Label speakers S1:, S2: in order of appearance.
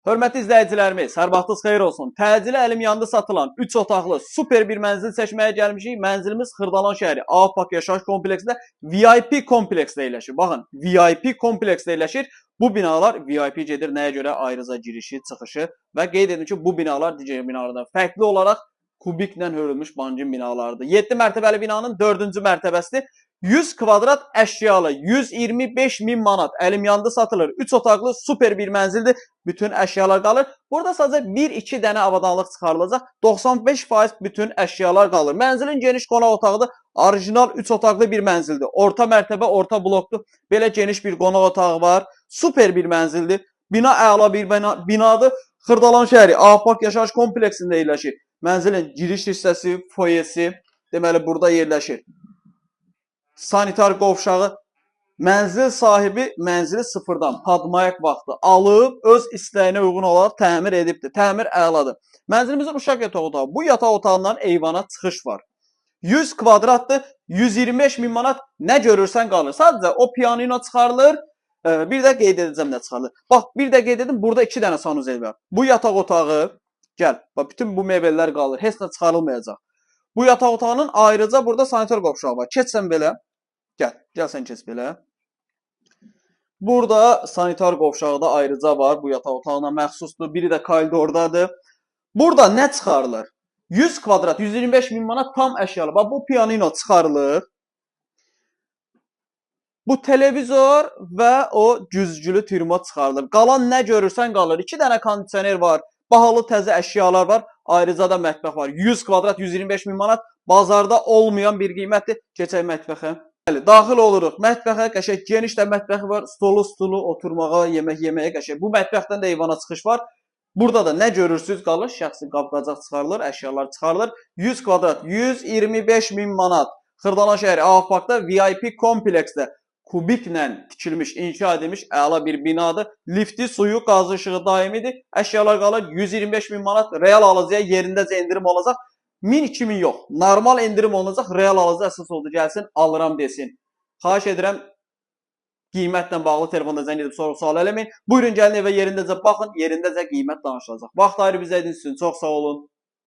S1: Hörmətli izləyicilərimiz, hər vaxtınız xeyir olsun. Təcili əlim yanında satılan 3 otaqlı super bir mənzil seçməyə gəlmişik. Mənzilimiz Xırdalan şəhəri Ağpak yaşayış kompleksində VIP kompleksdə yerləşir. Baxın, VIP kompleksdə yerləşir. Bu binalar VIP gedir nəyə görə? Ayrıca girişi, çıxışı və qeyd edim ki, bu binalar digər binalardan fərqli olaraq kubiklə hörülmüş bangin binalardır. 7 mərtəbəli binanın 4-cü mərtəbəsidir. 100 kvadrat əşyalı 125 min manat əlim yanında satılır. 3 otaqlı super bir mənzildir. Bütün əşyalar qalır. Burada sadəcə 1-2 dənə avadanlıq çıxarılacaq. 95% bütün əşyalar qalır. Mənzilin geniş qonaq otağıdır. Orijinal 3 otaqlı bir mənzildir. Orta mərtəbə, orta blokdur. Belə geniş bir qonaq otağı var. Super bir mənzildir. Bina əla bir binadır. Xırdalan şəhəri Ağpak yaşayış kompleksində yerləşir. Mənzilin giriş hissəsi, foyesi deməli burada yerləşir. Sanitar qovşağı. Mənzil sahibi mənzili sıfırdan padmayak vaxtı alıb öz istəyinə uyğun olaraq təmir edibdir. Təmir əladır. Mənzilimizin uşaq yataq otağı. Bu yataq otağından eyvana çıxış var. 100 kvadratdır. 125 min manat nə görürsən qalır. Sadəcə o pianino çıxarılır. Bir də qeyd edəcəm nə çıxarılır. Bax, bir də qeyd edim, burada 2 dənə sanuzel var. Bu yataq otağı, gəl, bax, bütün bu mebellər qalır. Heç nə çıxarılmayacaq. Bu yataq otağının ayrıca burada sanitar qovşağı var. Keçsən belə. Gəl sən keç belə. Burada sanitar qovşağı da ayrıca var. Bu yataq otağına məxsusdur. Biri də koridordadır. Burada nə çıxarılır? 100 kvadrat, 125 min manat tam əşyalı. Bax, bu pianino çıxarılır. Bu televizor və o güzgülü termo çıxarılır. Qalan nə görürsən qalır. 2 dənə kondisioner var. Bahalı təzə əşyalar var. Ayrıca da mətbəx var. 100 kvadrat, 125 min manat. Bazarda olmayan bir qiymətdir. Keçək mətbəxə. Daxil oluruq. Mətbəxə qəşəng geniş də mətbəxi var. Stolu, oturmağa, yemək yeməyə qəşəng. Bu mətbəxdən də eyvana çıxış var. Burada da nə görürsünüz qalır. Şəxsi qab-qacaq çıxarılır, əşyalar çıxarılır. 100 kvadrat, 125 min manat. Xırdalan şəhəri Ağpakda VIP kompleksdə kubiklə tikilmiş, inşa edilmiş əla bir binadır. Lifti, suyu, qazı işığı daimidir. Əşyalar qalır 125 min manat. Real alıcıya yerindəcə endirim olacaq. 1000-2000 yox. Normal endirim olacaq. Real alıcı əsas oldu. Gəlsin, alıram desin. Xahiş edirəm, qiymətlə bağlı telefonda zəng edib soru-sual eləməyin. Buyurun, gəlin evə yerindəcə baxın. Yerindəcə qiymət danışılacaq. Vaxt ayırıb izlədiyiniz üçün çox sağ olun.